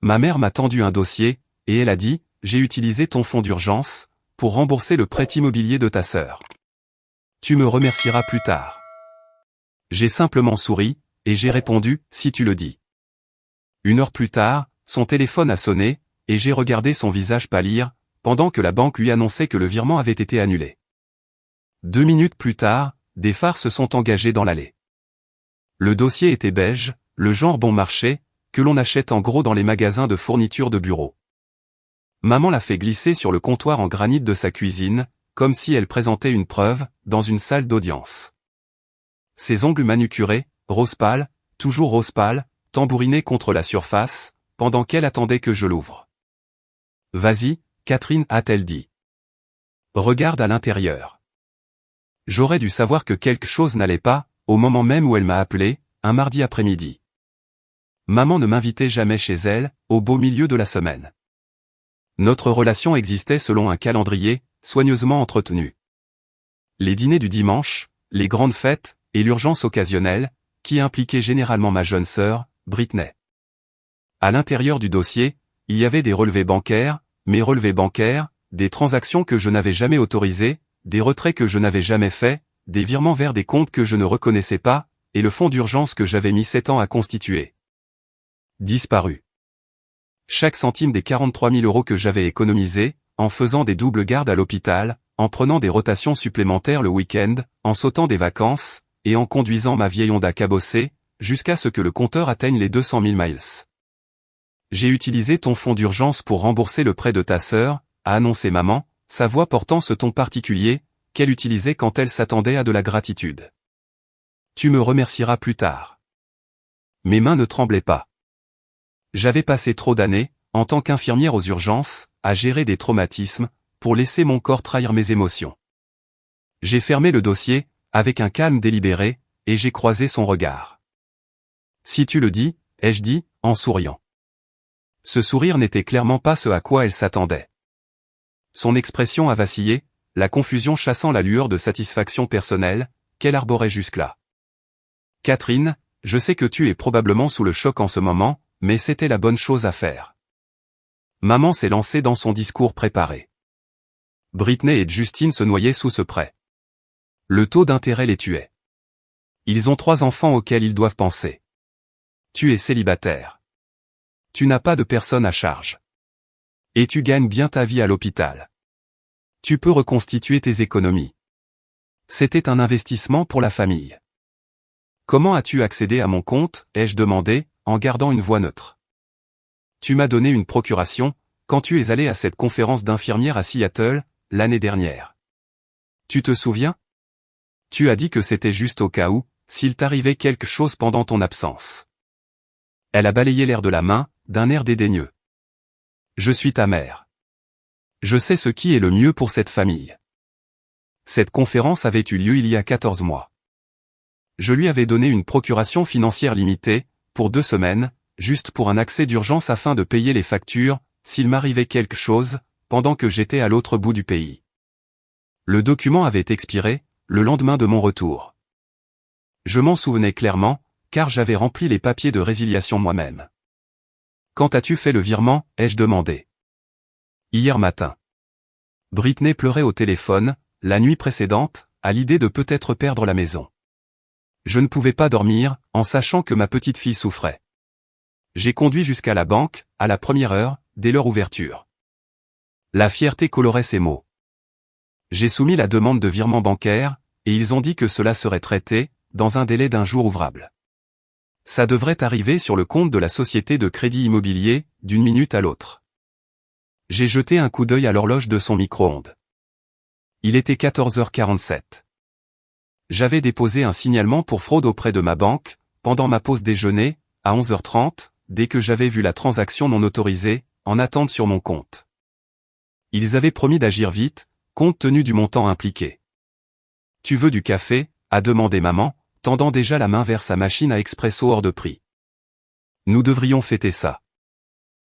Ma mère m'a tendu un dossier, et elle a dit, j'ai utilisé ton fonds d'urgence, pour rembourser le prêt immobilier de ta sœur. Tu me remercieras plus tard. J'ai simplement souri, et j'ai répondu, si tu le dis. 1 heure plus tard, son téléphone a sonné, et j'ai regardé son visage pâlir, pendant que la banque lui annonçait que le virement avait été annulé. 2 minutes plus tard, des phares se sont engagés dans l'allée. Le dossier était beige, le genre bon marché, que l'on achète en gros dans les magasins de fournitures de bureau. Maman l'a fait glisser sur le comptoir en granit de sa cuisine, comme si elle présentait une preuve, dans une salle d'audience. Ses ongles manucurés, rose pâle, toujours rose pâle, tambourinés contre la surface, pendant qu'elle attendait que je l'ouvre. « Vas-y, Catherine, a-t-elle dit. Regarde à l'intérieur. » J'aurais dû savoir que quelque chose n'allait pas, au moment même où elle m'a appelé, un mardi après-midi. Maman ne m'invitait jamais chez elle, au beau milieu de la semaine. Notre relation existait selon un calendrier, soigneusement entretenu. Les dîners du dimanche, les grandes fêtes, et l'urgence occasionnelle, qui impliquaient généralement ma jeune sœur, Britney. À l'intérieur du dossier, il y avait des relevés bancaires, mes relevés bancaires, des transactions que je n'avais jamais autorisées, des retraits que je n'avais jamais faits, des virements vers des comptes que je ne reconnaissais pas, et le fonds d'urgence que j'avais mis 7 ans à constituer. Disparu. Chaque centime des 43 000 € que j'avais économisés, en faisant des doubles gardes à l'hôpital, en prenant des rotations supplémentaires le week-end, en sautant des vacances, et en conduisant ma vieille Honda cabossée, jusqu'à ce que le compteur atteigne les 200 000 miles. J'ai utilisé ton fonds d'urgence pour rembourser le prêt de ta sœur, a annoncé maman, sa voix portant ce ton particulier, qu'elle utilisait quand elle s'attendait à de la gratitude. Tu me remercieras plus tard. Mes mains ne tremblaient pas. J'avais passé trop d'années, en tant qu'infirmière aux urgences, à gérer des traumatismes, pour laisser mon corps trahir mes émotions. J'ai fermé le dossier, avec un calme délibéré, et j'ai croisé son regard. Si tu le dis, ai-je dit, en souriant. Ce sourire n'était clairement pas ce à quoi elle s'attendait. Son expression a vacillé, la confusion chassant la lueur de satisfaction personnelle, qu'elle arborait jusque-là. Catherine, je sais que tu es probablement sous le choc en ce moment, mais c'était la bonne chose à faire. Maman s'est lancée dans son discours préparé. Britney et Justine se noyaient sous ce prêt. Le taux d'intérêt les tuait. Ils ont 3 enfants auxquels ils doivent penser. Tu es célibataire. Tu n'as pas de personne à charge. Et tu gagnes bien ta vie à l'hôpital. Tu peux reconstituer tes économies. C'était un investissement pour la famille. Comment as-tu accédé à mon compte, ai-je demandé, en gardant une voix neutre. Tu m'as donné une procuration, quand tu es allé à cette conférence d'infirmières à Seattle, l'année dernière. Tu te souviens? Tu as dit que c'était juste au cas où, s'il t'arrivait quelque chose pendant ton absence. Elle a balayé l'air de la main, d'un air dédaigneux. Je suis ta mère. Je sais ce qui est le mieux pour cette famille. Cette conférence avait eu lieu il y a 14 mois. Je lui avais donné une procuration financière limitée, pour 2 semaines, juste pour un accès d'urgence afin de payer les factures, s'il m'arrivait quelque chose, pendant que j'étais à l'autre bout du pays. Le document avait expiré, le lendemain de mon retour. Je m'en souvenais clairement, car j'avais rempli les papiers de résiliation moi-même. Quand as-tu fait le virement, ai-je demandé. Hier matin. Britney pleurait au téléphone, la nuit précédente, à l'idée de peut-être perdre la maison. Je ne pouvais pas dormir, en sachant que ma petite fille souffrait. J'ai conduit jusqu'à la banque, à la première heure, dès leur ouverture. La fierté colorait ses mots. J'ai soumis la demande de virement bancaire, et ils ont dit que cela serait traité, dans un délai d'1 jour ouvrable. Ça devrait arriver sur le compte de la société de crédit immobilier, d'une minute à l'autre. J'ai jeté un coup d'œil à l'horloge de son micro-ondes. Il était 14h47. J'avais déposé un signalement pour fraude auprès de ma banque, pendant ma pause déjeuner, à 11h30, dès que j'avais vu la transaction non autorisée, en attente sur mon compte. Ils avaient promis d'agir vite, compte tenu du montant impliqué. Tu veux du café, a demandé maman, tendant déjà la main vers sa machine à expresso hors de prix. Nous devrions fêter ça.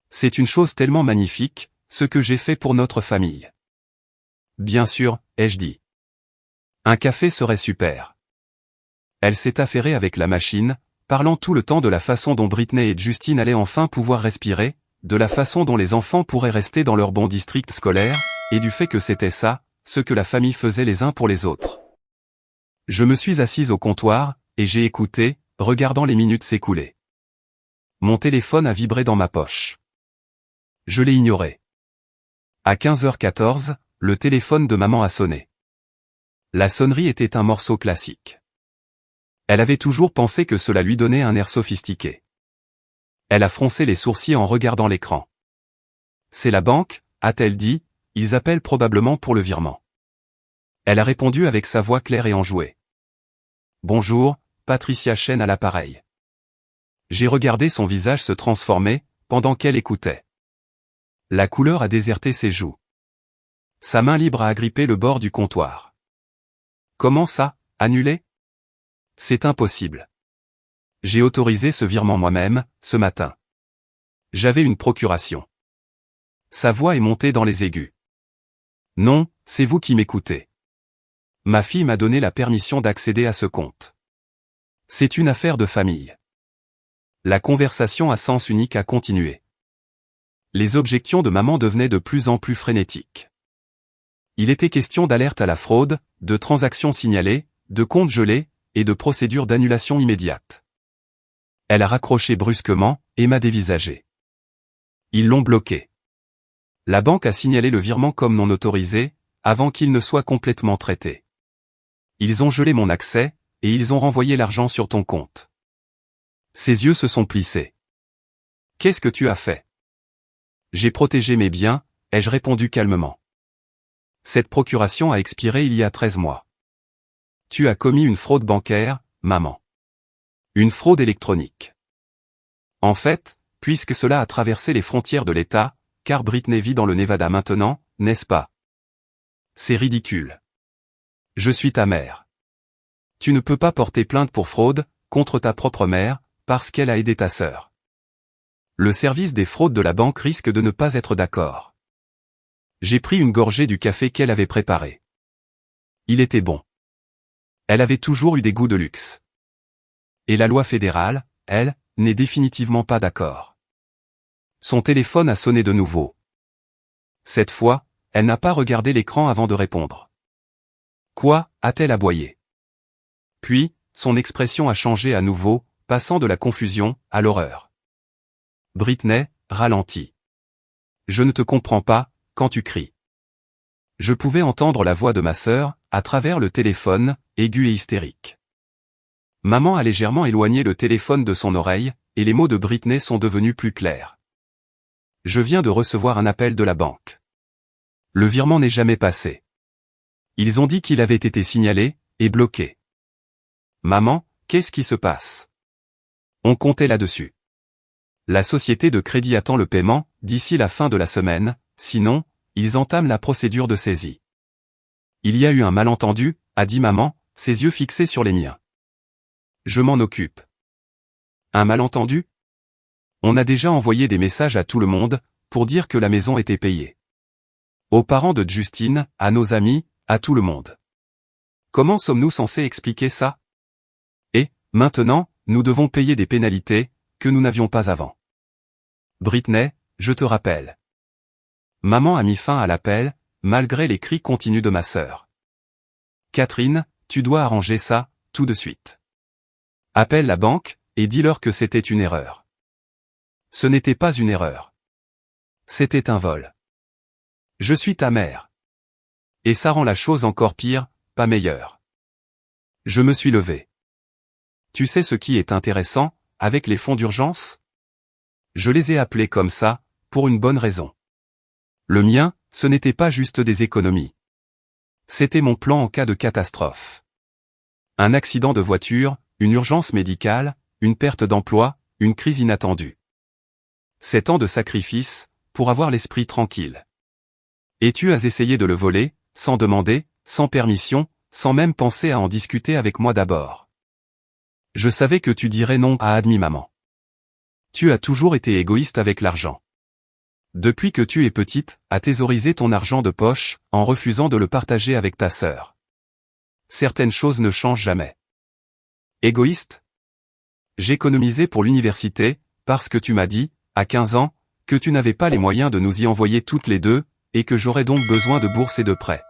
C'est une chose tellement magnifique, ce que j'ai fait pour notre famille. Bien sûr, ai-je dit. Un café serait super. Elle s'est affairée avec la machine, parlant tout le temps de la façon dont Britney et Justine allaient enfin pouvoir respirer, de la façon dont les enfants pourraient rester dans leur bon district scolaire, et du fait que c'était ça, ce que la famille faisait les uns pour les autres. Je me suis assise au comptoir, et j'ai écouté, regardant les minutes s'écouler. Mon téléphone a vibré dans ma poche. Je l'ai ignoré. À 15h14, le téléphone de maman a sonné. La sonnerie était un morceau classique. Elle avait toujours pensé que cela lui donnait un air sophistiqué. Elle a froncé les sourcils en regardant l'écran. C'est la banque, a-t-elle dit, ils appellent probablement pour le virement. Elle a répondu avec sa voix claire et enjouée. Bonjour, Patricia Chen à l'appareil. J'ai regardé son visage se transformer, pendant qu'elle écoutait. La couleur a déserté ses joues. Sa main libre a agrippé le bord du comptoir. Comment ça, annulé? C'est impossible. J'ai autorisé ce virement moi-même, ce matin. J'avais une procuration. Sa voix est montée dans les aigus. Non, c'est vous qui m'écoutez. Ma fille m'a donné la permission d'accéder à ce compte. C'est une affaire de famille. La conversation à sens unique a continué. Les objections de maman devenaient de plus en plus frénétiques. Il était question d'alerte à la fraude, de transactions signalées, de comptes gelés, et de procédures d'annulation immédiate. Elle a raccroché brusquement, et m'a dévisagé. Ils l'ont bloqué. La banque a signalé le virement comme non autorisé, avant qu'il ne soit complètement traité. Ils ont gelé mon accès, et ils ont renvoyé l'argent sur ton compte. Ses yeux se sont plissés. Qu'est-ce que tu as fait? J'ai protégé mes biens, ai-je répondu calmement. Cette procuration a expiré il y a 13 mois. Tu as commis une fraude bancaire, maman. Une fraude électronique. En fait, puisque cela a traversé les frontières de l'État, car Britney vit dans le Nevada maintenant, n'est-ce pas? C'est ridicule. Je suis ta mère. Tu ne peux pas porter plainte pour fraude, contre ta propre mère, parce qu'elle a aidé ta sœur. Le service des fraudes de la banque risque de ne pas être d'accord. J'ai pris une gorgée du café qu'elle avait préparé. Il était bon. Elle avait toujours eu des goûts de luxe. Et la loi fédérale, elle, n'est définitivement pas d'accord. Son téléphone a sonné de nouveau. Cette fois, elle n'a pas regardé l'écran avant de répondre. Quoi, a-t-elle aboyé? Puis, son expression a changé à nouveau, passant de la confusion à l'horreur. Britney, ralentis. Je ne te comprends pas, quand tu cries. Je pouvais entendre la voix de ma sœur, à travers le téléphone, aiguë et hystérique. Maman a légèrement éloigné le téléphone de son oreille, et les mots de Britney sont devenus plus clairs. Je viens de recevoir un appel de la banque. Le virement n'est jamais passé. Ils ont dit qu'il avait été signalé, et bloqué. Maman, qu'est-ce qui se passe? On comptait là-dessus. La société de crédit attend le paiement, d'ici la fin de la semaine, sinon, ils entament la procédure de saisie. Il y a eu un malentendu, a dit maman, ses yeux fixés sur les miens. Je m'en occupe. Un malentendu? On a déjà envoyé des messages à tout le monde, pour dire que la maison était payée. Aux parents de Justine, à nos amis, à tout le monde. Comment sommes-nous censés expliquer ça? Et, maintenant, nous devons payer des pénalités, que nous n'avions pas avant. Britney, je te rappelle. Maman a mis fin à l'appel, malgré les cris continus de ma sœur. Catherine, tu dois arranger ça, tout de suite. Appelle la banque, et dis-leur que c'était une erreur. Ce n'était pas une erreur. C'était un vol. Je suis ta mère. Et ça rend la chose encore pire, pas meilleure. Je me suis levé. Tu sais ce qui est intéressant, avec les fonds d'urgence? Je les ai appelés comme ça, pour une bonne raison. Le mien, ce n'était pas juste des économies. C'était mon plan en cas de catastrophe. Un accident de voiture, une urgence médicale, une perte d'emploi, une crise inattendue. 7 ans de sacrifice, pour avoir l'esprit tranquille. Et tu as essayé de le voler, sans demander, sans permission, sans même penser à en discuter avec moi d'abord. Je savais que tu dirais non, a admis maman. Tu as toujours été égoïste avec l'argent. Depuis que tu es petite, à thésauriser ton argent de poche, en refusant de le partager avec ta sœur. Certaines choses ne changent jamais. Égoïste? J'économisais pour l'université, parce que tu m'as dit, à 15 ans, que tu n'avais pas les moyens de nous y envoyer toutes les deux, et que j'aurais donc besoin de bourse et de prêts.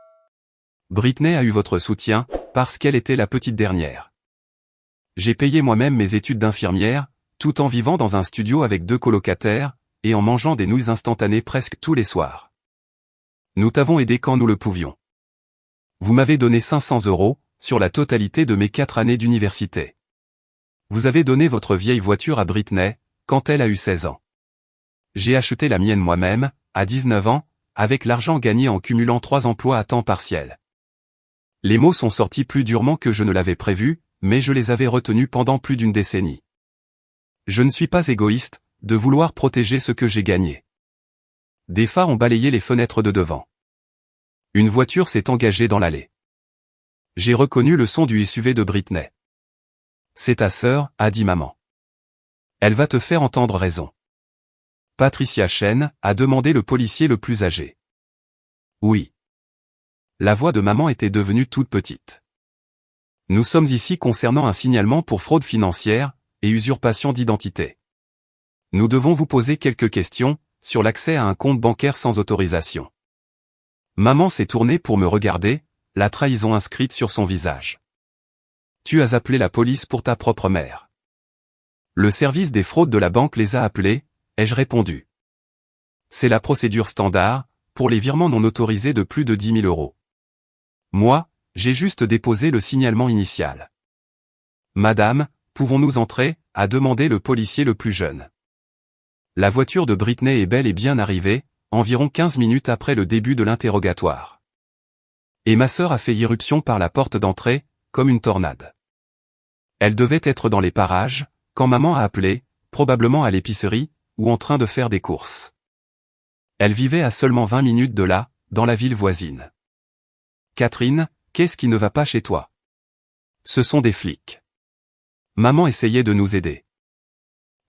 Britney a eu votre soutien, parce qu'elle était la petite dernière. J'ai payé moi-même mes études d'infirmière, tout en vivant dans un studio avec 2 colocataires, et en mangeant des nouilles instantanées presque tous les soirs. Nous t'avons aidé quand nous le pouvions. Vous m'avez donné 500 € sur la totalité de mes 4 années d'université. Vous avez donné votre vieille voiture à Britney, quand elle a eu 16 ans. J'ai acheté la mienne moi-même, à 19 ans, avec l'argent gagné en cumulant 3 emplois à temps partiel. Les mots sont sortis plus durement que je ne l'avais prévu, mais je les avais retenus pendant plus d'une décennie. Je ne suis pas égoïste, de vouloir protéger ce que j'ai gagné. Des phares ont balayé les fenêtres de devant. Une voiture s'est engagée dans l'allée. J'ai reconnu le son du SUV de Britney. C'est ta sœur, a dit maman. Elle va te faire entendre raison. Patricia Chen, a demandé le policier le plus âgé. Oui. La voix de maman était devenue toute petite. Nous sommes ici concernant un signalement pour fraude financière et usurpation d'identité. Nous devons vous poser quelques questions sur l'accès à un compte bancaire sans autorisation. Maman s'est tournée pour me regarder, la trahison inscrite sur son visage. Tu as appelé la police pour ta propre mère. Le service des fraudes de la banque les a appelés, ai-je répondu. C'est la procédure standard, pour les virements non autorisés de plus de 10 000 €. Moi, j'ai juste déposé le signalement initial. Madame, pouvons-nous entrer, a demandé le policier le plus jeune. La voiture de Britney est bel et bien arrivée, environ 15 minutes après le début de l'interrogatoire. Et ma sœur a fait irruption par la porte d'entrée, comme une tornade. Elle devait être dans les parages, quand maman a appelé, probablement à l'épicerie, ou en train de faire des courses. Elle vivait à seulement 20 minutes de là, dans la ville voisine. Catherine, qu'est-ce qui ne va pas chez toi? Ce sont des flics. Maman essayait de nous aider.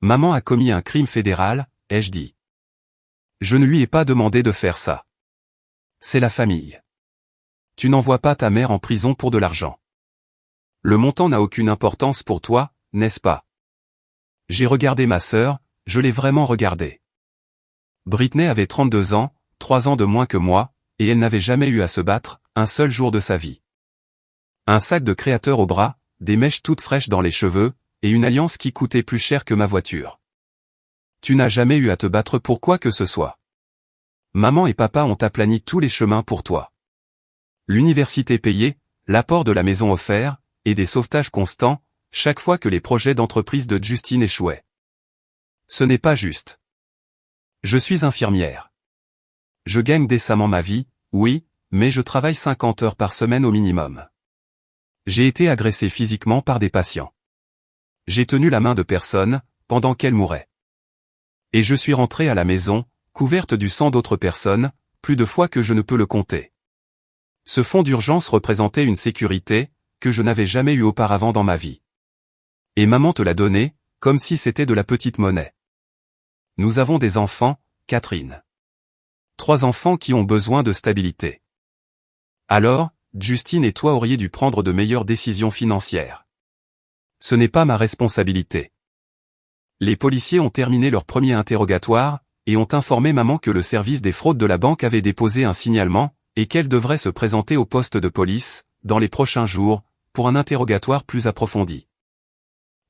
Maman a commis un crime fédéral, ai-je dit. Je ne lui ai pas demandé de faire ça. C'est la famille. Tu n'envoies pas ta mère en prison pour de l'argent. Le montant n'a aucune importance pour toi, n'est-ce pas? J'ai regardé ma sœur, je l'ai vraiment regardée. Britney avait 32 ans, 3 ans de moins que moi, et elle n'avait jamais eu à se battre, un seul jour de sa vie. Un sac de créateur au bras, des mèches toutes fraîches dans les cheveux, et une alliance qui coûtait plus cher que ma voiture. Tu n'as jamais eu à te battre pour quoi que ce soit. Maman et papa ont aplani tous les chemins pour toi. L'université payée, l'apport de la maison offert, et des sauvetages constants, chaque fois que les projets d'entreprise de Justine échouaient. Ce n'est pas juste. Je suis infirmière. Je gagne décemment ma vie, oui, mais je travaille 50 heures par semaine au minimum. J'ai été agressé physiquement par des patients. J'ai tenu la main de personne, pendant qu'elle mourait. Et je suis rentré à la maison, couverte du sang d'autres personnes, plus de fois que je ne peux le compter. Ce fonds d'urgence représentait une sécurité, que je n'avais jamais eue auparavant dans ma vie. Et maman te l'a donné, comme si c'était de la petite monnaie. Nous avons des enfants, Catherine. 3 enfants qui ont besoin de stabilité. Alors, Justine et toi auriez dû prendre de meilleures décisions financières. Ce n'est pas ma responsabilité. Les policiers ont terminé leur premier interrogatoire, et ont informé maman que le service des fraudes de la banque avait déposé un signalement, et qu'elle devrait se présenter au poste de police, dans les prochains jours, pour un interrogatoire plus approfondi.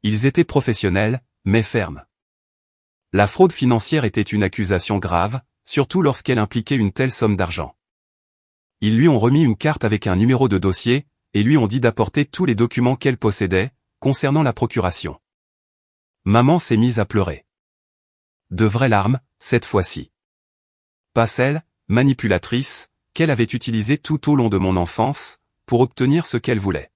Ils étaient professionnels, mais fermes. La fraude financière était une accusation grave, surtout lorsqu'elle impliquait une telle somme d'argent. Ils lui ont remis une carte avec un numéro de dossier, et lui ont dit d'apporter tous les documents qu'elle possédait, concernant la procuration. Maman s'est mise à pleurer. De vraies larmes, cette fois-ci. Pas celles, manipulatrices, qu'elle avait utilisées tout au long de mon enfance, pour obtenir ce qu'elle voulait.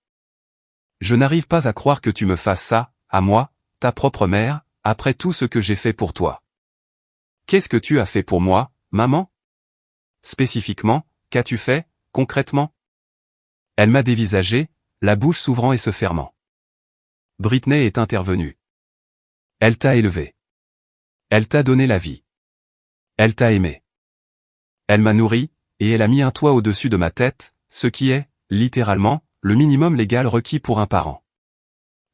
Je n'arrive pas à croire que tu me fasses ça, à moi, ta propre mère, après tout ce que j'ai fait pour toi. Qu'est-ce que tu as fait pour moi, maman? Spécifiquement, qu'as-tu fait, concrètement? Elle m'a dévisagé, la bouche s'ouvrant et se fermant. Britney est intervenue. Elle t'a élevé. Elle t'a donné la vie. Elle t'a aimé. Elle m'a nourri, et elle a mis un toit au-dessus de ma tête, ce qui est, littéralement, le minimum légal requis pour un parent.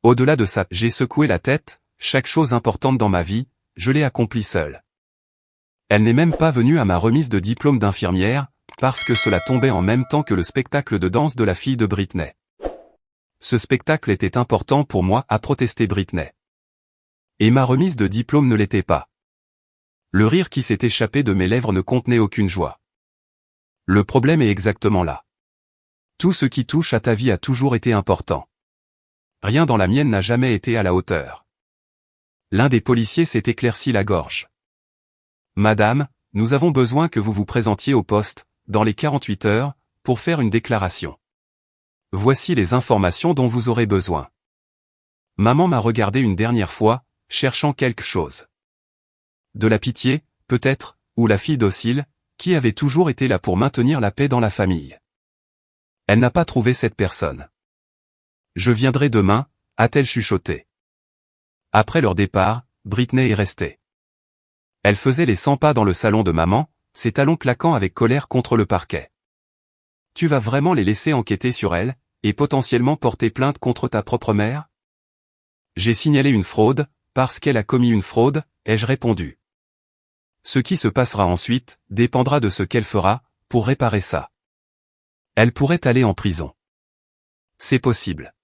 Au-delà de ça, j'ai secoué la tête, chaque chose importante dans ma vie, je l'ai accomplie seule. Elle n'est même pas venue à ma remise de diplôme d'infirmière, parce que cela tombait en même temps que le spectacle de danse de la fille de Britney. Ce spectacle était important pour moi, a protesté Britney. Et ma remise de diplôme ne l'était pas. Le rire qui s'est échappé de mes lèvres ne contenait aucune joie. Le problème est exactement là. Tout ce qui touche à ta vie a toujours été important. Rien dans la mienne n'a jamais été à la hauteur. L'un des policiers s'est éclairci la gorge. Madame, nous avons besoin que vous vous présentiez au poste, dans les 48 heures, pour faire une déclaration. Voici les informations dont vous aurez besoin. Maman m'a regardé une dernière fois, cherchant quelque chose. De la pitié, peut-être, ou la fille docile, qui avait toujours été là pour maintenir la paix dans la famille. Elle n'a pas trouvé cette personne. Je viendrai demain, a-t-elle chuchoté. Après leur départ, Britney est restée. Elle faisait les 100 pas dans le salon de maman, ses talons claquant avec colère contre le parquet. Tu vas vraiment les laisser enquêter sur elle, et potentiellement porter plainte contre ta propre mère? J'ai signalé une fraude, parce qu'elle a commis une fraude, ai-je répondu. Ce qui se passera ensuite, dépendra de ce qu'elle fera, pour réparer ça. Elle pourrait aller en prison. C'est possible.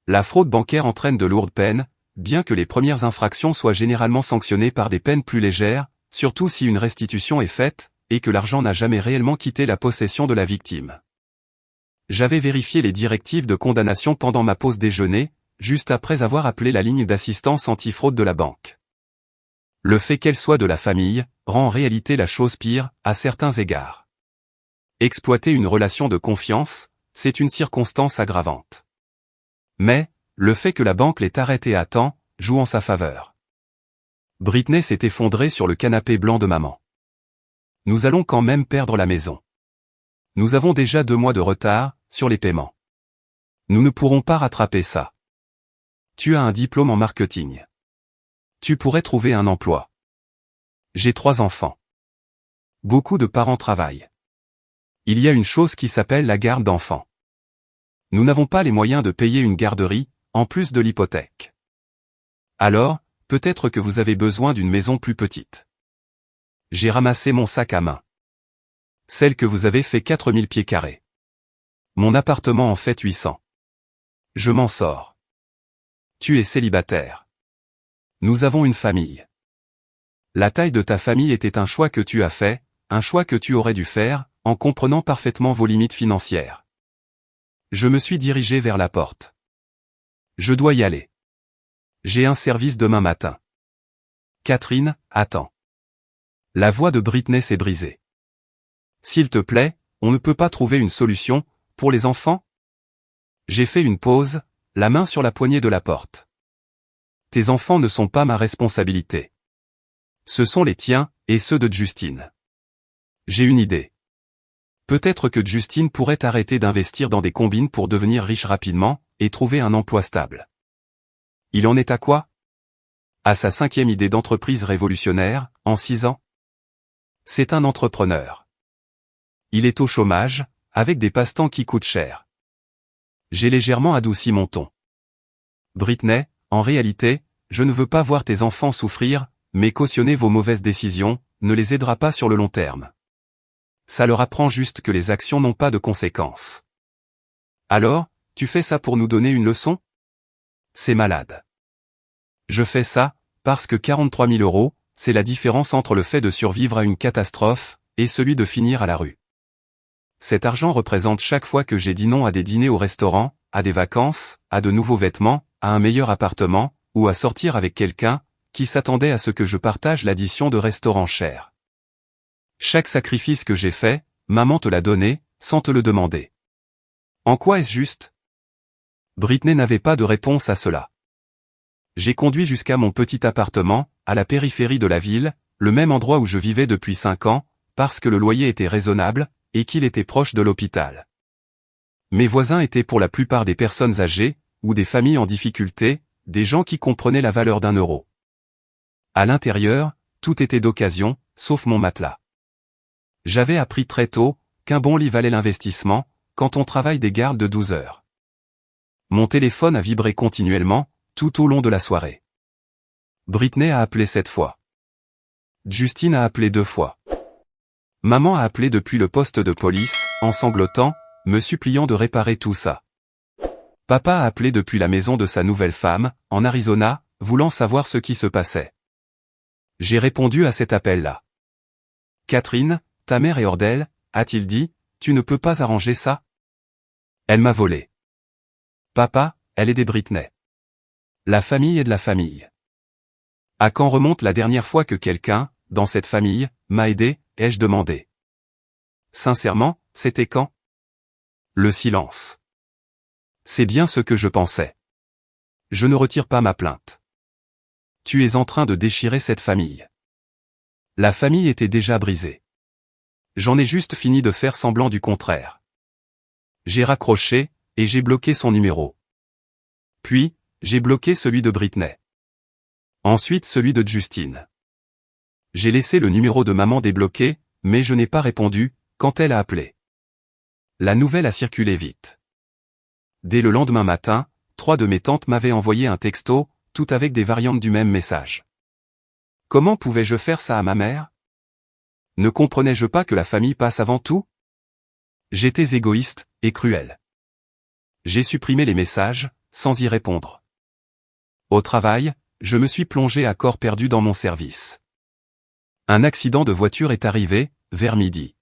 La fraude bancaire entraîne de lourdes peines, bien que les premières infractions soient généralement sanctionnées par des peines plus légères, surtout si une restitution est faite, et que l'argent n'a jamais réellement quitté la possession de la victime. J'avais vérifié les directives de condamnation pendant ma pause déjeuner, juste après avoir appelé la ligne d'assistance antifraude de la banque. Le fait qu'elle soit de la famille, rend en réalité la chose pire, à certains égards. Exploiter une relation de confiance, c'est une circonstance aggravante. Mais, le fait que la banque l'ait arrêtée à temps, joue en sa faveur. Britney s'est effondrée sur le canapé blanc de maman. Nous allons quand même perdre la maison. Nous avons déjà 2 mois de retard, sur les paiements. Nous ne pourrons pas rattraper ça. Tu as un diplôme en marketing. Tu pourrais trouver un emploi. J'ai 3 enfants. Beaucoup de parents travaillent. Il y a une chose qui s'appelle la garde d'enfants. Nous n'avons pas les moyens de payer une garderie, en plus de l'hypothèque. Alors, peut-être que vous avez besoin d'une maison plus petite. J'ai ramassé mon sac à main. Celle que vous avez fait 4000 pieds carrés. Mon appartement en fait 800. Je m'en sors. Tu es célibataire. Nous avons une famille. La taille de ta famille était un choix que tu as fait, un choix que tu aurais dû faire, en comprenant parfaitement vos limites financières. Je me suis dirigé vers la porte. Je dois y aller. J'ai un service demain matin. Catherine, attends. La voix de Britney s'est brisée. S'il te plaît, on ne peut pas trouver une solution, pour les enfants? J'ai fait une pause, la main sur la poignée de la porte. Tes enfants ne sont pas ma responsabilité. Ce sont les tiens, et ceux de Justine. J'ai une idée. Peut-être que Justine pourrait arrêter d'investir dans des combines pour devenir riche rapidement, et trouver un emploi stable. Il en est à quoi? À sa 5e idée d'entreprise révolutionnaire, en 6 ans. C'est un entrepreneur. Il est au chômage, avec des passe-temps qui coûtent cher. J'ai légèrement adouci mon ton. Britney, en réalité, je ne veux pas voir tes enfants souffrir, mais cautionner vos mauvaises décisions, ne les aidera pas sur le long terme. Ça leur apprend juste que les actions n'ont pas de conséquences. Alors, tu fais ça pour nous donner une leçon? C'est malade. Je fais ça, parce que 43 000 €, c'est la différence entre le fait de survivre à une catastrophe, et celui de finir à la rue. Cet argent représente chaque fois que j'ai dit non à des dîners au restaurant, à des vacances, à de nouveaux vêtements, à un meilleur appartement, ou à sortir avec quelqu'un, qui s'attendait à ce que je partage l'addition de restaurants chers. Chaque sacrifice que j'ai fait, maman te l'a donné, sans te le demander. En quoi est-ce juste? Britney n'avait pas de réponse à cela. J'ai conduit jusqu'à mon petit appartement, à la périphérie de la ville, le même endroit où je vivais depuis 5 ans, parce que le loyer était raisonnable, et qu'il était proche de l'hôpital. Mes voisins étaient pour la plupart des personnes âgées, ou des familles en difficulté, des gens qui comprenaient la valeur d'un euro. À l'intérieur, tout était d'occasion, sauf mon matelas. J'avais appris très tôt, qu'un bon lit valait l'investissement, quand on travaille des gardes de 12 heures. Mon téléphone a vibré continuellement, tout au long de la soirée. Britney a appelé 7 fois. Justine a appelé 2 fois. Maman a appelé depuis le poste de police, en sanglotant, me suppliant de réparer tout ça. Papa a appelé depuis la maison de sa nouvelle femme, en Arizona, voulant savoir ce qui se passait. J'ai répondu à cet appel-là. Catherine, ta mère est hors d'elle, a-t-il dit, tu ne peux pas arranger ça? Elle m'a volé. Papa, elle est des Britney. La famille est de la famille. À quand remonte la dernière fois que quelqu'un, dans cette famille, m'a aidé, ai-je demandé. Sincèrement, c'était quand? Le silence. C'est bien ce que je pensais. Je ne retire pas ma plainte. Tu es en train de déchirer cette famille. La famille était déjà brisée. J'en ai juste fini de faire semblant du contraire. J'ai raccroché, et j'ai bloqué son numéro. Puis, j'ai bloqué celui de Britney. Ensuite celui de Justine. J'ai laissé le numéro de maman débloqué, mais je n'ai pas répondu, quand elle a appelé. La nouvelle a circulé vite. Dès le lendemain matin, 3 de mes tantes m'avaient envoyé un texto, tout avec des variantes du même message. Comment pouvais-je faire ça à ma mère? Ne comprenais-je pas que la famille passe avant tout? J'étais égoïste, et cruel. J'ai supprimé les messages, sans y répondre. Au travail, je me suis plongé à corps perdu dans mon service. Un accident de voiture est arrivé, vers midi.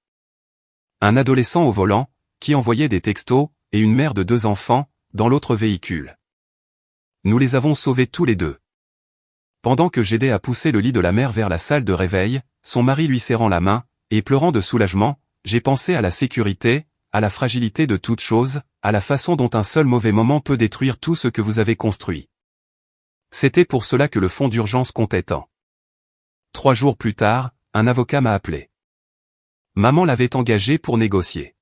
Un adolescent au volant, qui envoyait des textos, et une mère de 2 enfants, dans l'autre véhicule. Nous les avons sauvés tous les 2. Pendant que j'aidais à pousser le lit de la mère vers la salle de réveil, son mari lui serrant la main, et pleurant de soulagement, j'ai pensé à la sécurité, à la fragilité de toute chose, à la façon dont un seul mauvais moment peut détruire tout ce que vous avez construit. C'était pour cela que le fonds d'urgence comptait tant. 3 jours plus tard, un avocat m'a appelé. Maman l'avait engagé pour négocier.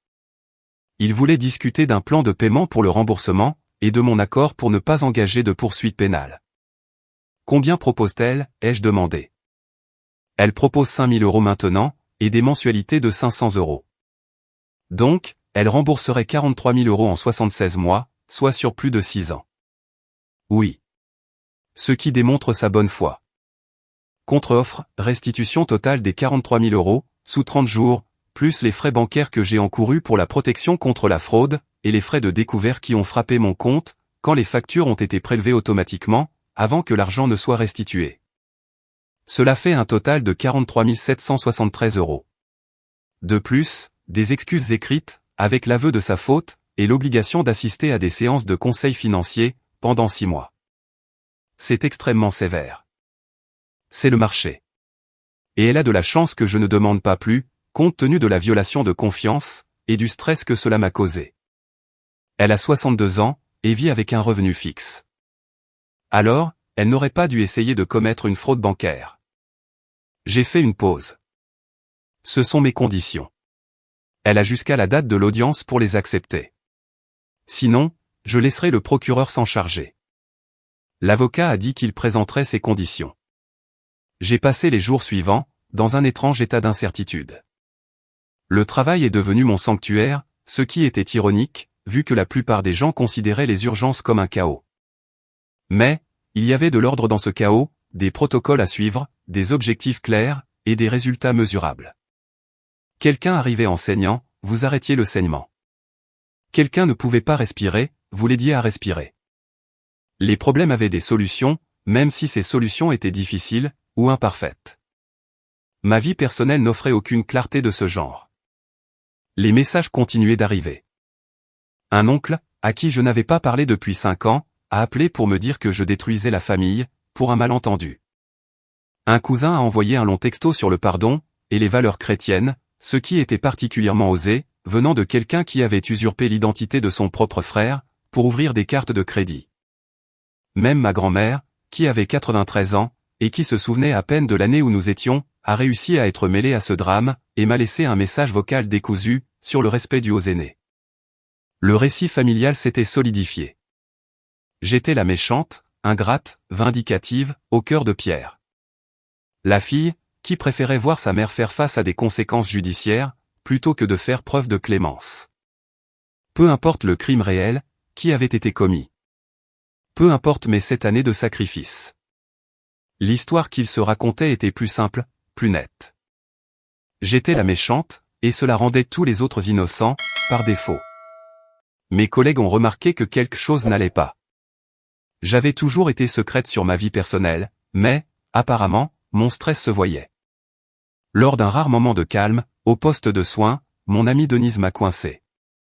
Il voulait discuter d'un plan de paiement pour le remboursement, et de mon accord pour ne pas engager de poursuite pénale. Combien propose-t-elle, ai-je demandé. Elle propose 5 000 € maintenant, et des mensualités de 500 €. Donc, elle rembourserait 43 000 € en 76 mois, soit sur plus de 6 ans. Oui. Ce qui démontre sa bonne foi. Contre-offre, restitution totale des 43 000 €, sous 30 jours, plus les frais bancaires que j'ai encourus pour la protection contre la fraude, et les frais de découvert qui ont frappé mon compte, quand les factures ont été prélevées automatiquement, avant que l'argent ne soit restitué. Cela fait un total de 43 773 €. De plus, des excuses écrites, avec l'aveu de sa faute, et l'obligation d'assister à des séances de conseil financier, pendant 6 mois. C'est extrêmement sévère. C'est le marché. Et elle a de la chance que je ne demande pas plus, compte tenu de la violation de confiance, et du stress que cela m'a causé. Elle a 62 ans, et vit avec un revenu fixe. Alors, elle n'aurait pas dû essayer de commettre une fraude bancaire. J'ai fait une pause. Ce sont mes conditions. Elle a jusqu'à la date de l'audience pour les accepter. Sinon, je laisserai le procureur s'en charger. L'avocat a dit qu'il présenterait ses conditions. J'ai passé les jours suivants, dans un étrange état d'incertitude. Le travail est devenu mon sanctuaire, ce qui était ironique, vu que la plupart des gens considéraient les urgences comme un chaos. Mais, il y avait de l'ordre dans ce chaos, des protocoles à suivre, des objectifs clairs, et des résultats mesurables. Quelqu'un arrivait en saignant, vous arrêtiez le saignement. Quelqu'un ne pouvait pas respirer, vous l'aidiez à respirer. Les problèmes avaient des solutions, même si ces solutions étaient difficiles, ou imparfaites. Ma vie personnelle n'offrait aucune clarté de ce genre. Les messages continuaient d'arriver. Un oncle, à qui je n'avais pas parlé depuis 5 ans, a appelé pour me dire que je détruisais la famille, pour un malentendu. Un cousin a envoyé un long texto sur le pardon, et les valeurs chrétiennes, ce qui était particulièrement osé, venant de quelqu'un qui avait usurpé l'identité de son propre frère, pour ouvrir des cartes de crédit. Même ma grand-mère, qui avait 93 ans, et qui se souvenait à peine de l'année où nous étions, a réussi à être mêlée à ce drame, et m'a laissé un message vocal décousu, sur le respect dû aux aînés. Le récit familial s'était solidifié. J'étais la méchante, ingrate, vindicative, au cœur de pierre. La fille, qui préférait voir sa mère faire face à des conséquences judiciaires, plutôt que de faire preuve de clémence. Peu importe le crime réel, qui avait été commis. Peu importe mes 7 années de sacrifice. L'histoire qu'il se racontait était plus simple, plus nette. J'étais la méchante, et cela rendait tous les autres innocents, par défaut. Mes collègues ont remarqué que quelque chose n'allait pas. J'avais toujours été secrète sur ma vie personnelle, mais, apparemment, mon stress se voyait. Lors d'un rare moment de calme, au poste de soins, mon amie Denise m'a coincé.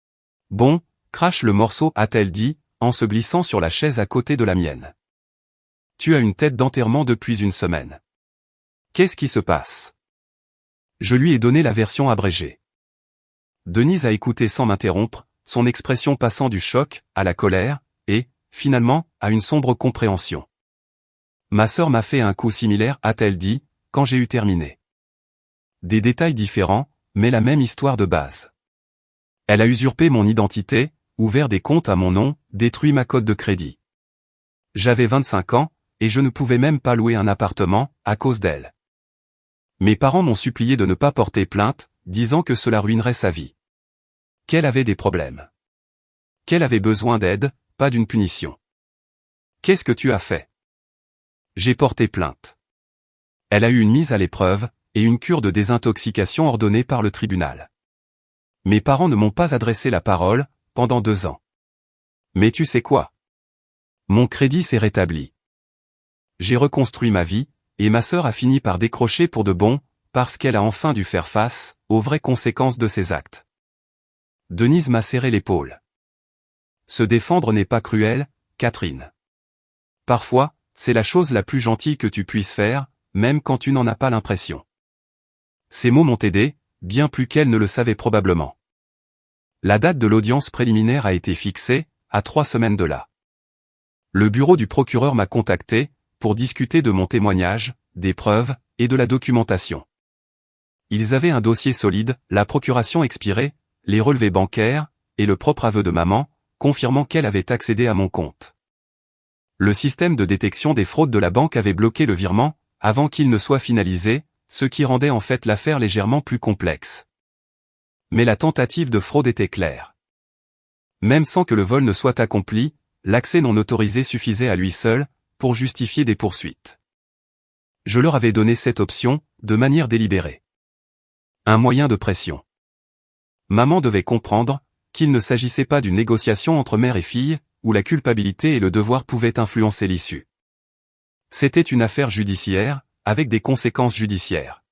« Bon, crache le morceau », a-t-elle dit, en se glissant sur la chaise à côté de la mienne. « Tu as une tête d'enterrement depuis une semaine. Qu'est-ce qui se passe ?» Je lui ai donné la version abrégée. Denise a écouté sans m'interrompre, son expression passant du choc, à la colère, et, finalement, à une sombre compréhension. « Ma sœur m'a fait un coup similaire », a-t-elle dit, quand j'ai eu terminé. Des détails différents, mais la même histoire de base. Elle a usurpé mon identité, ouvert des comptes à mon nom, détruit ma cote de crédit. J'avais 25 ans, et je ne pouvais même pas louer un appartement, à cause d'elle. Mes parents m'ont supplié de ne pas porter plainte, disant que cela ruinerait sa vie. Qu'elle avait des problèmes. Qu'elle avait besoin d'aide, pas d'une punition. Qu'est-ce que tu as fait? J'ai porté plainte. Elle a eu une mise à l'épreuve, et une cure de désintoxication ordonnée par le tribunal. Mes parents ne m'ont pas adressé la parole, pendant 2 ans. Mais tu sais quoi? Mon crédit s'est rétabli. J'ai reconstruit ma vie, et ma sœur a fini par décrocher pour de bon, parce qu'elle a enfin dû faire face aux vraies conséquences de ses actes. Denise m'a serré l'épaule. Se défendre n'est pas cruel, Catherine. Parfois, c'est la chose la plus gentille que tu puisses faire, même quand tu n'en as pas l'impression. Ces mots m'ont aidé, bien plus qu'elle ne le savait probablement. La date de l'audience préliminaire a été fixée, à 3 semaines de là. Le bureau du procureur m'a contacté, pour discuter de mon témoignage, des preuves, et de la documentation. Ils avaient un dossier solide, la procuration expirée, les relevés bancaires, et le propre aveu de maman, confirmant qu'elle avait accédé à mon compte. Le système de détection des fraudes de la banque avait bloqué le virement, avant qu'il ne soit finalisé, ce qui rendait en fait l'affaire légèrement plus complexe. Mais la tentative de fraude était claire. Même sans que le vol ne soit accompli, l'accès non autorisé suffisait à lui seul, pour justifier des poursuites. Je leur avais donné cette option, de manière délibérée. Un moyen de pression. Maman devait comprendre, qu'il ne s'agissait pas d'une négociation entre mère et fille, où la culpabilité et le devoir pouvaient influencer l'issue. C'était une affaire judiciaire, avec des conséquences judiciaires.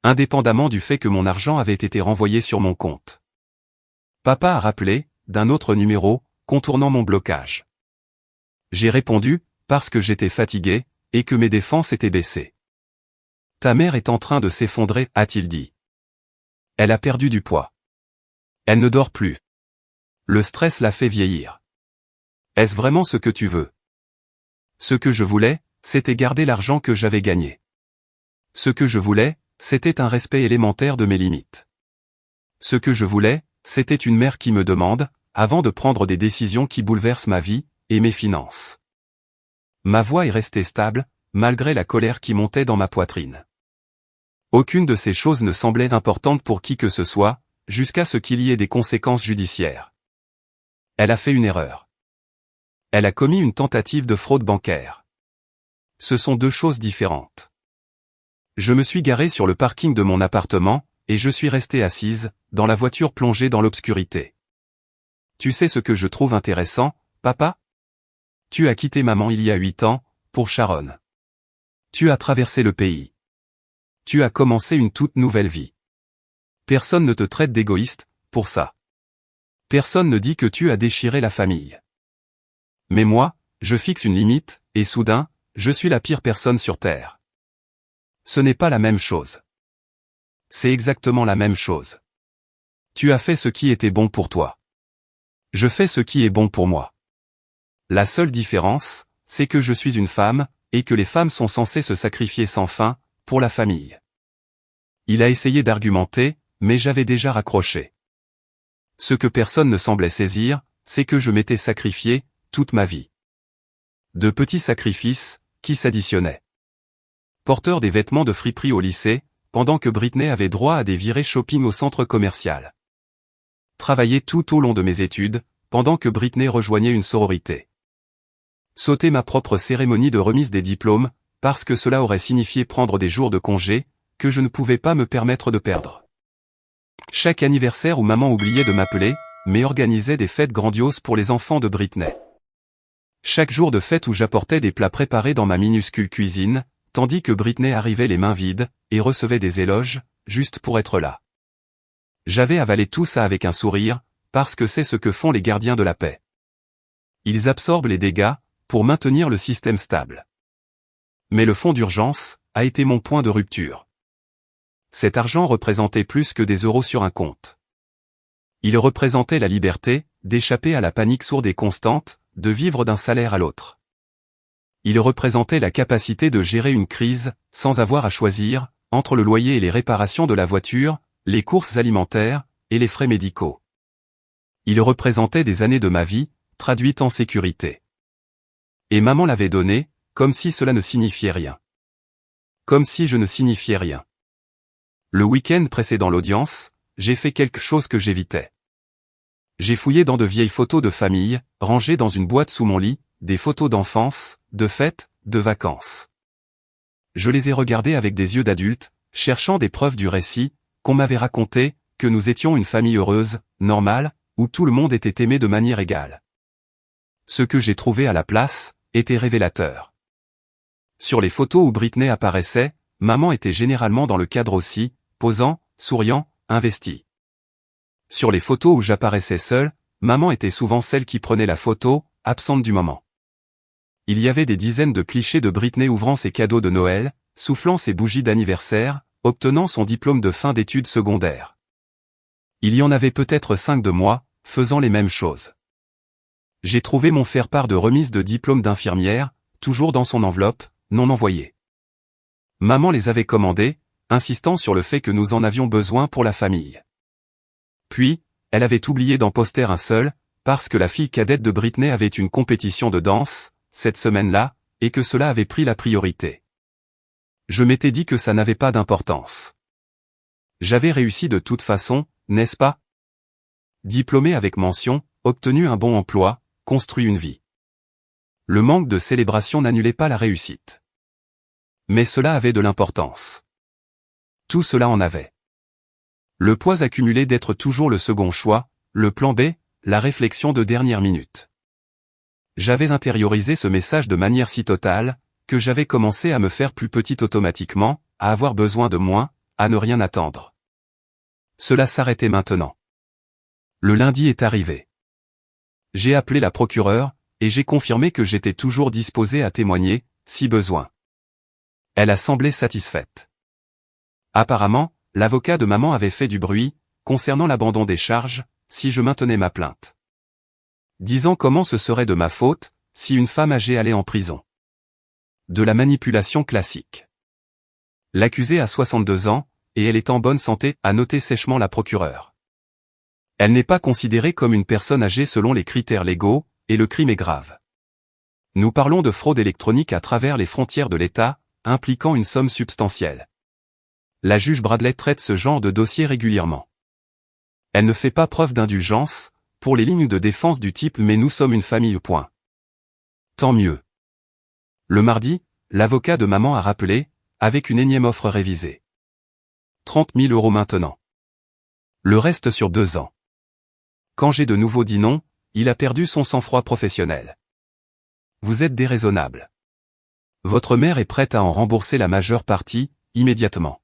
Indépendamment du fait que mon argent avait été renvoyé sur mon compte. Papa a rappelé, d'un autre numéro, contournant mon blocage. J'ai répondu, parce que j'étais fatigué, et que mes défenses étaient baissées. Ta mère est en train de s'effondrer, a-t-il dit. Elle a perdu du poids. Elle ne dort plus. Le stress l'a fait vieillir. Est-ce vraiment ce que tu veux? Ce que je voulais, c'était garder l'argent que j'avais gagné. Ce que je voulais, c'était un respect élémentaire de mes limites. Ce que je voulais, c'était une mère qui me demande, avant de prendre des décisions qui bouleversent ma vie, et mes finances. Ma voix est restée stable, malgré la colère qui montait dans ma poitrine. Aucune de ces choses ne semblait importante pour qui que ce soit, jusqu'à ce qu'il y ait des conséquences judiciaires. Elle a fait une erreur. Elle a commis une tentative de fraude bancaire. Ce sont 2 choses différentes. Je me suis garé sur le parking de mon appartement, et je suis resté assise, dans la voiture plongée dans l'obscurité. Tu sais ce que je trouve intéressant, papa? Tu as quitté maman il y a 8 ans, pour Sharon. Tu as traversé le pays. Tu as commencé une toute nouvelle vie. Personne ne te traite d'égoïste, pour ça. Personne ne dit que tu as déchiré la famille. Mais moi, je fixe une limite, et soudain, je suis la pire personne sur Terre. Ce n'est pas la même chose. C'est exactement la même chose. Tu as fait ce qui était bon pour toi. Je fais ce qui est bon pour moi. La seule différence, c'est que je suis une femme, et que les femmes sont censées se sacrifier sans fin, pour la famille. Il a essayé d'argumenter, mais j'avais déjà raccroché. Ce que personne ne semblait saisir, c'est que je m'étais sacrifié, toute ma vie. De petits sacrifices, qui s'additionnaient. Porteur des vêtements de friperie au lycée, pendant que Britney avait droit à des virées shopping au centre commercial. Travailler tout au long de mes études, pendant que Britney rejoignait une sororité. Sauter ma propre cérémonie de remise des diplômes, parce que cela aurait signifié prendre des jours de congé, que je ne pouvais pas me permettre de perdre. Chaque anniversaire où maman oubliait de m'appeler, mais organisait des fêtes grandioses pour les enfants de Britney. Chaque jour de fête où j'apportais des plats préparés dans ma minuscule cuisine, tandis que Britney arrivait les mains vides, et recevait des éloges, juste pour être là. J'avais avalé tout ça avec un sourire, parce que c'est ce que font les gardiens de la paix. Ils absorbent les dégâts, pour maintenir le système stable. Mais le fonds d'urgence a été mon point de rupture. Cet argent représentait plus que des euros sur un compte. Il représentait la liberté, d'échapper à la panique sourde et constante, de vivre d'un salaire à l'autre. Il représentait la capacité de gérer une crise, sans avoir à choisir, entre le loyer et les réparations de la voiture, les courses alimentaires, et les frais médicaux. Il représentait des années de ma vie, traduites en sécurité. Et maman l'avait donné, comme si cela ne signifiait rien. Comme si je ne signifiais rien. Le week-end précédant l'audience, j'ai fait quelque chose que j'évitais. J'ai fouillé dans de vieilles photos de famille, rangées dans une boîte sous mon lit, des photos d'enfance, de fêtes, de vacances. Je les ai regardées avec des yeux d'adulte, cherchant des preuves du récit, qu'on m'avait raconté, que nous étions une famille heureuse, normale, où tout le monde était aimé de manière égale. Ce que j'ai trouvé à la place, était révélateur. Sur les photos où Britney apparaissait, maman était généralement dans le cadre aussi, posant, souriant, investi. Sur les photos où j'apparaissais seul, maman était souvent celle qui prenait la photo, absente du moment. Il y avait des dizaines de clichés de Britney ouvrant ses cadeaux de Noël, soufflant ses bougies d'anniversaire, obtenant son diplôme de fin d'études secondaires. Il y en avait peut-être 5 de moi, faisant les mêmes choses. J'ai trouvé mon faire-part de remise de diplôme d'infirmière, toujours dans son enveloppe, non envoyée. Maman les avait commandés, insistant sur le fait que nous en avions besoin pour la famille. Puis, elle avait oublié d'en poster un seul, parce que la fille cadette de Britney avait une compétition de danse, cette semaine-là, et que cela avait pris la priorité. Je m'étais dit que ça n'avait pas d'importance. J'avais réussi de toute façon, n'est-ce pas? Diplômé avec mention, obtenu un bon emploi, construit une vie. Le manque de célébration n'annulait pas la réussite. Mais cela avait de l'importance. Tout cela en avait. Le poids accumulé d'être toujours le second choix, le plan B, la réflexion de dernière minute. J'avais intériorisé ce message de manière si totale, que j'avais commencé à me faire plus petite automatiquement, à avoir besoin de moins, à ne rien attendre. Cela s'arrêtait maintenant. Le lundi est arrivé. J'ai appelé la procureure, et j'ai confirmé que j'étais toujours disposé à témoigner, si besoin. Elle a semblé satisfaite. Apparemment, l'avocat de maman avait fait du bruit, concernant l'abandon des charges, si je maintenais ma plainte. Disant comment ce serait de ma faute, si une femme âgée allait en prison. De la manipulation classique. L'accusée a 62 ans, et elle est en bonne santé, a noté sèchement la procureure. Elle n'est pas considérée comme une personne âgée selon les critères légaux, et le crime est grave. Nous parlons de fraude électronique à travers les frontières de l'État, impliquant une somme substantielle. La juge Bradley traite ce genre de dossier régulièrement. Elle ne fait pas preuve d'indulgence, pour les lignes de défense du type « mais nous sommes une famille ». Tant mieux. Le mardi, l'avocat de maman a rappelé, avec une énième offre révisée. 30 000 € maintenant. Le reste sur 2 ans. Quand j'ai de nouveau dit non, il a perdu son sang-froid professionnel. Vous êtes déraisonnable. Votre mère est prête à en rembourser la majeure partie, immédiatement.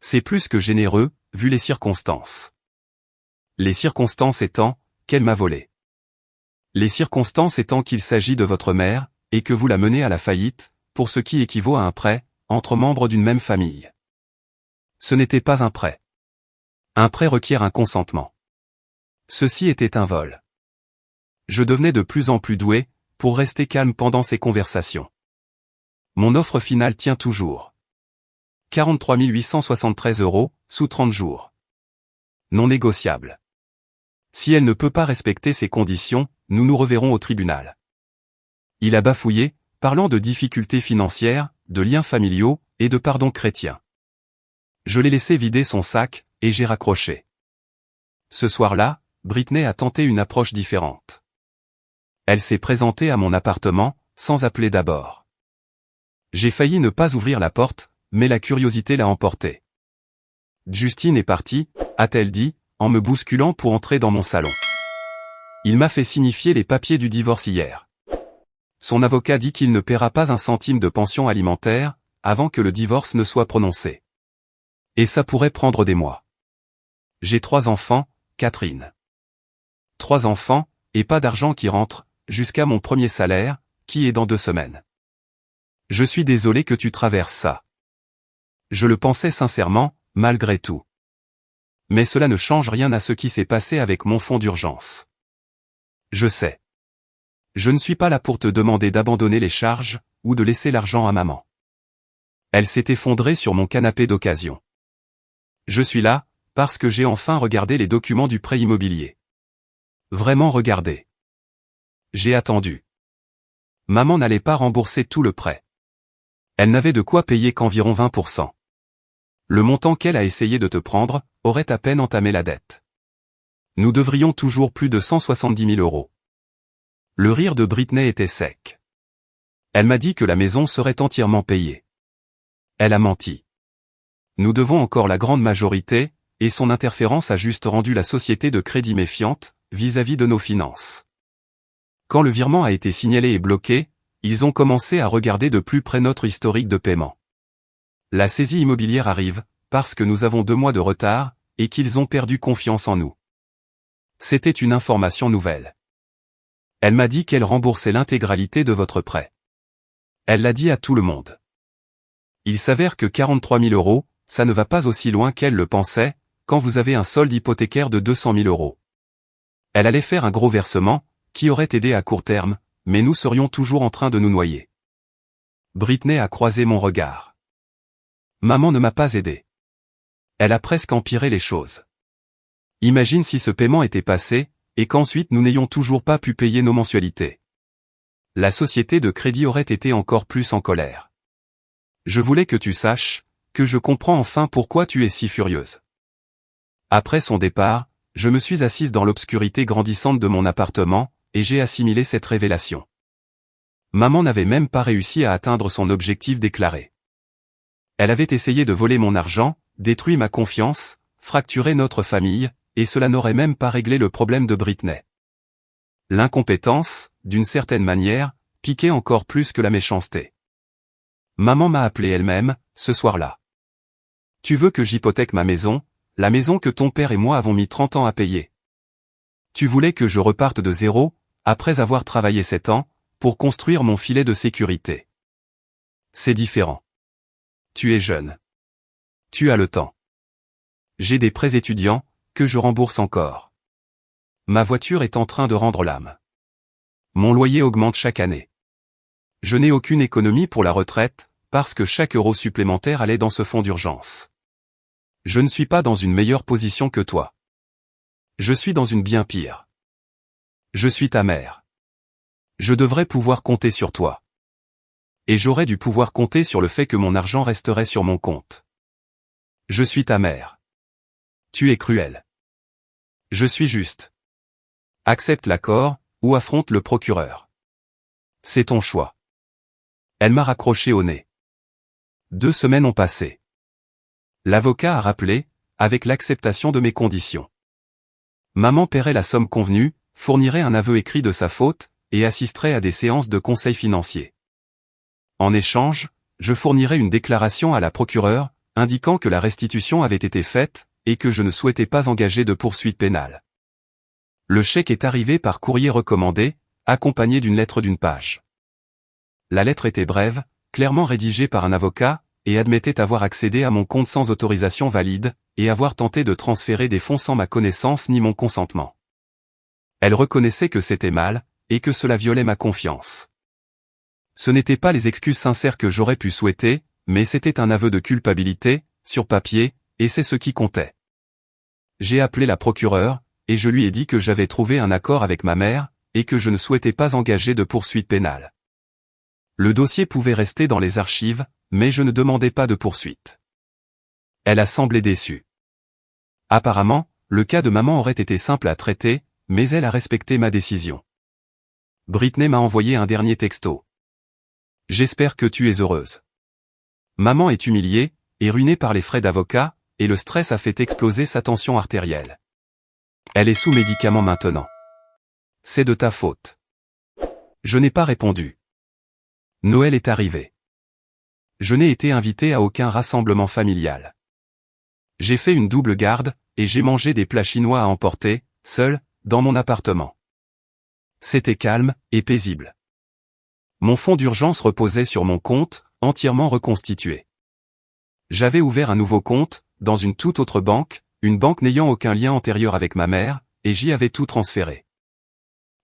C'est plus que généreux, vu les circonstances. Les circonstances étant, qu'elle m'a volé. Les circonstances étant qu'il s'agit de votre mère, et que vous la menez à la faillite, pour ce qui équivaut à un prêt, entre membres d'une même famille. Ce n'était pas un prêt. Un prêt requiert un consentement. Ceci était un vol. Je devenais de plus en plus doué, pour rester calme pendant ces conversations. Mon offre finale tient toujours. 43 873 €, sous 30 jours. Non négociable. Si elle ne peut pas respecter ces conditions, nous nous reverrons au tribunal. Il a bafouillé, parlant de difficultés financières, de liens familiaux, et de pardon chrétien. Je l'ai laissé vider son sac, et j'ai raccroché. Ce soir-là, Britney a tenté une approche différente. Elle s'est présentée à mon appartement, sans appeler d'abord. J'ai failli ne pas ouvrir la porte, mais la curiosité l'a emporté. Justine est partie, a-t-elle dit, en me bousculant pour entrer dans mon salon. Il m'a fait signifier les papiers du divorce hier. Son avocat dit qu'il ne paiera pas un centime de pension alimentaire, avant que le divorce ne soit prononcé. Et ça pourrait prendre des mois. J'ai 3 enfants, Catherine. 3 enfants, et pas d'argent qui rentre, jusqu'à mon premier salaire, qui est dans 2 semaines. Je suis désolé que tu traverses ça. Je le pensais sincèrement, malgré tout. Mais cela ne change rien à ce qui s'est passé avec mon fonds d'urgence. Je sais. Je ne suis pas là pour te demander d'abandonner les charges, ou de laisser l'argent à maman. Elle s'est effondrée sur mon canapé d'occasion. Je suis là, parce que j'ai enfin regardé les documents du prêt immobilier. Vraiment regardé. J'ai attendu. Maman n'allait pas rembourser tout le prêt. Elle n'avait de quoi payer qu'environ 20%. Le montant qu'elle a essayé de te prendre, aurait à peine entamé la dette. Nous devrions toujours plus de 170 000 euros. Le rire de Britney était sec. Elle m'a dit que la maison serait entièrement payée. Elle a menti. Nous devons encore la grande majorité, et son interférence a juste rendu la société de crédit méfiante, vis-à-vis de nos finances. Quand le virement a été signalé et bloqué, ils ont commencé à regarder de plus près notre historique de paiement. La saisie immobilière arrive, parce que nous avons 2 mois de retard, et qu'ils ont perdu confiance en nous. C'était une information nouvelle. Elle m'a dit qu'elle remboursait l'intégralité de votre prêt. Elle l'a dit à tout le monde. Il s'avère que 43 000 euros, ça ne va pas aussi loin qu'elle le pensait, quand vous avez un solde hypothécaire de 200 000 euros. Elle allait faire un gros versement, qui aurait aidé à court terme, mais nous serions toujours en train de nous noyer. Britney a croisé mon regard. Maman ne m'a pas aidé. Elle a presque empiré les choses. Imagine si ce paiement était passé, et qu'ensuite nous n'ayons toujours pas pu payer nos mensualités. La société de crédit aurait été encore plus en colère. Je voulais que tu saches, que je comprends enfin pourquoi tu es si furieuse. Après son départ, je me suis assise dans l'obscurité grandissante de mon appartement, et j'ai assimilé cette révélation. Maman n'avait même pas réussi à atteindre son objectif déclaré. Elle avait essayé de voler mon argent, détruit ma confiance, fracturé notre famille, et cela n'aurait même pas réglé le problème de Britney. L'incompétence, d'une certaine manière, piquait encore plus que la méchanceté. Maman m'a appelé elle-même, ce soir-là. Tu veux que j'hypothèque ma maison, la maison que ton père et moi avons mis 30 ans à payer. Tu voulais que je reparte de zéro, après avoir travaillé 7 ans, pour construire mon filet de sécurité. C'est différent. Tu es jeune. Tu as le temps. J'ai des prêts étudiants, que je rembourse encore. Ma voiture est en train de rendre l'âme. Mon loyer augmente chaque année. Je n'ai aucune économie pour la retraite, parce que chaque euro supplémentaire allait dans ce fonds d'urgence. Je ne suis pas dans une meilleure position que toi. Je suis dans une bien pire. Je suis ta mère. Je devrais pouvoir compter sur toi. Et j'aurais dû pouvoir compter sur le fait que mon argent resterait sur mon compte. Je suis ta mère. Tu es cruel. Je suis juste. Accepte l'accord, ou affronte le procureur. C'est ton choix. Elle m'a raccroché au nez. 2 semaines ont passé. L'avocat a rappelé, avec l'acceptation de mes conditions. Maman paierait la somme convenue, fournirait un aveu écrit de sa faute, et assisterait à des séances de conseil financier. En échange, je fournirais une déclaration à la procureure, indiquant que la restitution avait été faite, et que je ne souhaitais pas engager de poursuite pénale. Le chèque est arrivé par courrier recommandé, accompagné d'une lettre d'1 page. La lettre était brève, clairement rédigée par un avocat, et admettait avoir accédé à mon compte sans autorisation valide, et avoir tenté de transférer des fonds sans ma connaissance ni mon consentement. Elle reconnaissait que c'était mal, et que cela violait ma confiance. Ce n'étaient pas les excuses sincères que j'aurais pu souhaiter, mais c'était un aveu de culpabilité, sur papier, et c'est ce qui comptait. J'ai appelé la procureure, et je lui ai dit que j'avais trouvé un accord avec ma mère, et que je ne souhaitais pas engager de poursuite pénale. Le dossier pouvait rester dans les archives, mais je ne demandais pas de poursuite. Elle a semblé déçue. Apparemment, le cas de maman aurait été simple à traiter, mais elle a respecté ma décision. Britney m'a envoyé un dernier texto. J'espère que tu es heureuse. Maman est humiliée, et ruinée par les frais d'avocat, et le stress a fait exploser sa tension artérielle. Elle est sous médicaments maintenant. C'est de ta faute. Je n'ai pas répondu. Noël est arrivé. Je n'ai été invité à aucun rassemblement familial. J'ai fait une double garde, et j'ai mangé des plats chinois à emporter, seul, dans mon appartement. C'était calme, et paisible. Mon fonds d'urgence reposait sur mon compte, entièrement reconstitué. J'avais ouvert un nouveau compte, dans une toute autre banque, une banque n'ayant aucun lien antérieur avec ma mère, et j'y avais tout transféré.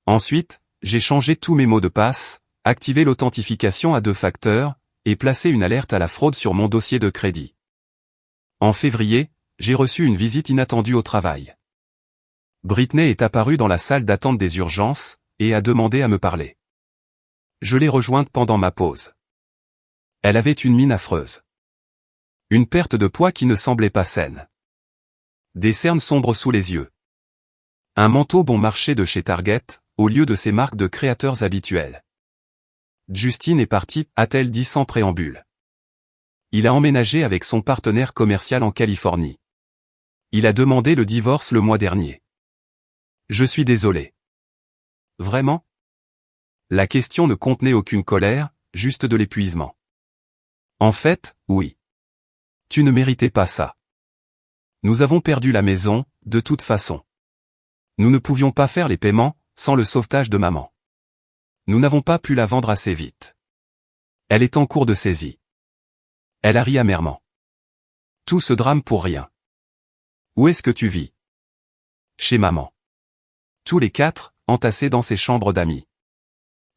Ensuite, j'ai changé tous mes mots de passe, activé l'authentification à 2 facteurs, et placé une alerte à la fraude sur mon dossier de crédit. En février, j'ai reçu une visite inattendue au travail. Britney est apparue dans la salle d'attente des urgences, et a demandé à me parler. Je l'ai rejointe pendant ma pause. Elle avait une mine affreuse. Une perte de poids qui ne semblait pas saine. Des cernes sombres sous les yeux. Un manteau bon marché de chez Target, au lieu de ses marques de créateurs habituelles. Justine est partie, a-t-elle dit sans préambule. Il a emménagé avec son partenaire commercial en Californie. Il a demandé le divorce le mois dernier. Je suis désolé. Vraiment? La question ne contenait aucune colère, juste de l'épuisement. En fait, oui. Tu ne méritais pas ça. Nous avons perdu la maison, de toute façon. Nous ne pouvions pas faire les paiements, sans le sauvetage de maman. Nous n'avons pas pu la vendre assez vite. Elle est en cours de saisie. Elle a ri amèrement. Tout ce drame pour rien. Où est-ce que tu vis? Chez maman. Tous les 4, entassés dans ses chambres d'amis.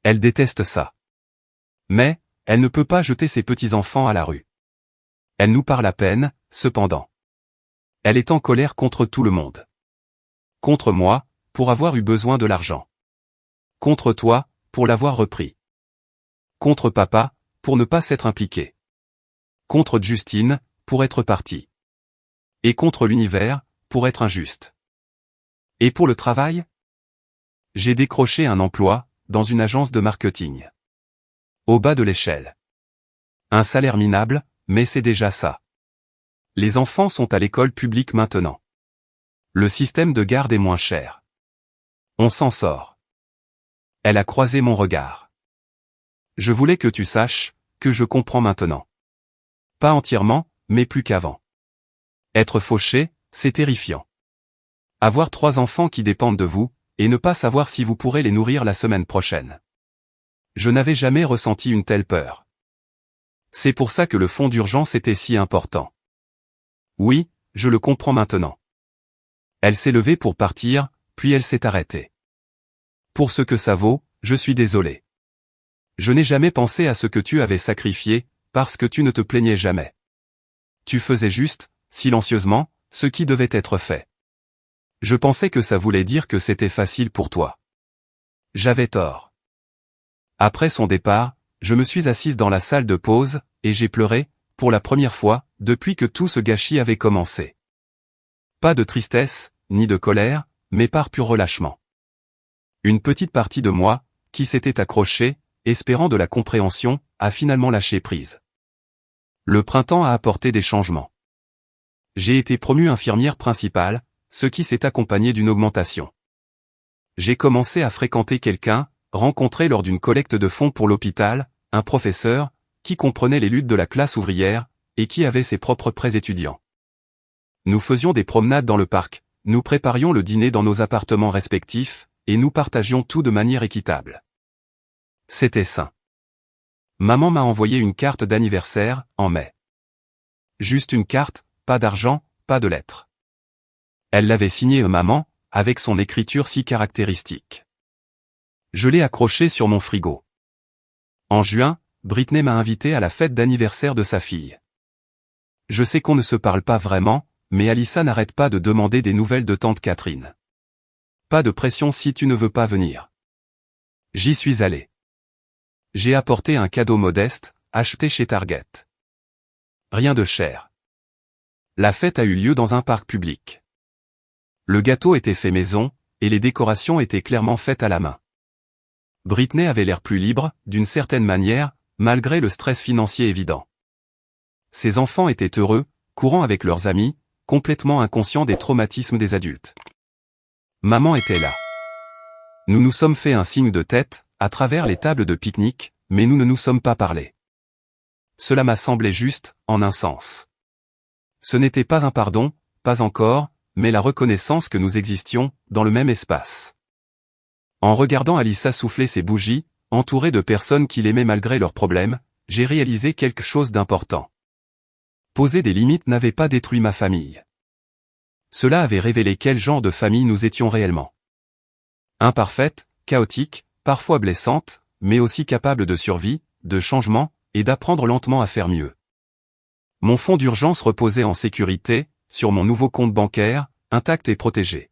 Elle déteste ça. Mais, elle ne peut pas jeter ses petits-enfants à la rue. Elle nous parle à peine, cependant. Elle est en colère contre tout le monde. Contre moi, pour avoir eu besoin de l'argent. Contre toi, pour l'avoir repris. Contre papa, pour ne pas s'être impliqué. Contre Justine, pour être parti. Et contre l'univers, pour être injuste. Et pour le travail? J'ai décroché un emploi, dans une agence de marketing. Au bas de l'échelle. Un salaire minable, mais c'est déjà ça. Les enfants sont à l'école publique maintenant. Le système de garde est moins cher. On s'en sort. Elle a croisé mon regard. Je voulais que tu saches, que je comprends maintenant. Pas entièrement, mais plus qu'avant. Être fauché, c'est terrifiant. Avoir 3 enfants qui dépendent de vous, et ne pas savoir si vous pourrez les nourrir la semaine prochaine. Je n'avais jamais ressenti une telle peur. C'est pour ça que le fonds d'urgence était si important. Oui, je le comprends maintenant. Elle s'est levée pour partir, puis elle s'est arrêtée. Pour ce que ça vaut, je suis désolé. Je n'ai jamais pensé à ce que tu avais sacrifié, parce que tu ne te plaignais jamais. Tu faisais juste, silencieusement, ce qui devait être fait. Je pensais que ça voulait dire que c'était facile pour toi. J'avais tort. Après son départ, je me suis assise dans la salle de pause, et j'ai pleuré, pour la première fois, depuis que tout ce gâchis avait commencé. Pas de tristesse, ni de colère, mais par pur relâchement. Une petite partie de moi, qui s'était accrochée, espérant de la compréhension, a finalement lâché prise. Le printemps a apporté des changements. J'ai été promue infirmière principale, ce qui s'est accompagné d'une augmentation. J'ai commencé à fréquenter quelqu'un, rencontré lors d'une collecte de fonds pour l'hôpital, un professeur, qui comprenait les luttes de la classe ouvrière, et qui avait ses propres prêts étudiants. Nous faisions des promenades dans le parc, nous préparions le dîner dans nos appartements respectifs, et nous partagions tout de manière équitable. C'était sain. Maman m'a envoyé une carte d'anniversaire, en mai. Juste une carte, pas d'argent, pas de lettres. Elle l'avait signée maman, avec son écriture si caractéristique. Je l'ai accrochée sur mon frigo. En juin, Britney m'a invité à la fête d'anniversaire de sa fille. Je sais qu'on ne se parle pas vraiment, mais Alissa n'arrête pas de demander des nouvelles de tante Catherine. Pas de pression si tu ne veux pas venir. J'y suis allé. J'ai apporté un cadeau modeste, acheté chez Target. Rien de cher. La fête a eu lieu dans un parc public. Le gâteau était fait maison, et les décorations étaient clairement faites à la main. Britney avait l'air plus libre, d'une certaine manière, malgré le stress financier évident. Ces enfants étaient heureux, courant avec leurs amis, complètement inconscients des traumatismes des adultes. Maman était là. Nous nous sommes fait un signe de tête, à travers les tables de pique-nique, mais nous ne nous sommes pas parlé. Cela m'a semblé juste, en un sens. Ce n'était pas un pardon, pas encore, mais la reconnaissance que nous existions, dans le même espace. En regardant Alissa souffler ses bougies, entourée de personnes qui l'aimaient malgré leurs problèmes, j'ai réalisé quelque chose d'important. Poser des limites n'avait pas détruit ma famille. Cela avait révélé quel genre de famille nous étions réellement. Imparfaite, chaotique, parfois blessante, mais aussi capable de survie, de changement, et d'apprendre lentement à faire mieux. Mon fonds d'urgence reposait en sécurité, sur mon nouveau compte bancaire, intact et protégé.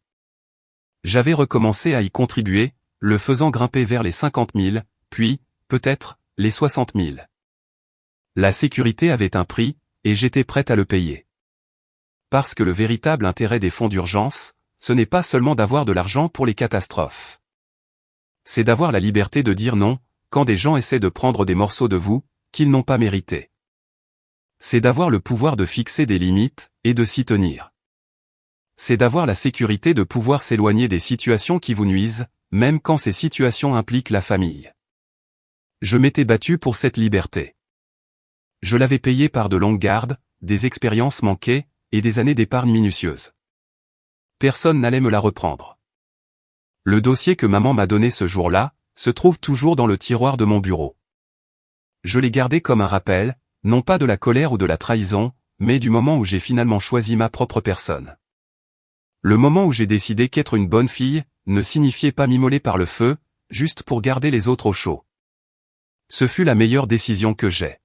J'avais recommencé à y contribuer, le faisant grimper vers les 50 000, puis, peut-être, les 60 000. La sécurité avait un prix, et j'étais prête à le payer. Parce que le véritable intérêt des fonds d'urgence, ce n'est pas seulement d'avoir de l'argent pour les catastrophes. C'est d'avoir la liberté de dire non, quand des gens essaient de prendre des morceaux de vous, qu'ils n'ont pas mérités. C'est d'avoir le pouvoir de fixer des limites, et de s'y tenir. C'est d'avoir la sécurité de pouvoir s'éloigner des situations qui vous nuisent, même quand ces situations impliquent la famille. Je m'étais battu pour cette liberté. Je l'avais payée par de longues gardes, des expériences manquées, et des années d'épargne minutieuse. Personne n'allait me la reprendre. Le dossier que maman m'a donné ce jour-là, se trouve toujours dans le tiroir de mon bureau. Je l'ai gardé comme un rappel, non pas de la colère ou de la trahison, mais du moment où j'ai finalement choisi ma propre personne. Le moment où j'ai décidé qu'être une bonne fille, ne signifiait pas m'immoler par le feu, juste pour garder les autres au chaud. Ce fut la meilleure décision que j'ai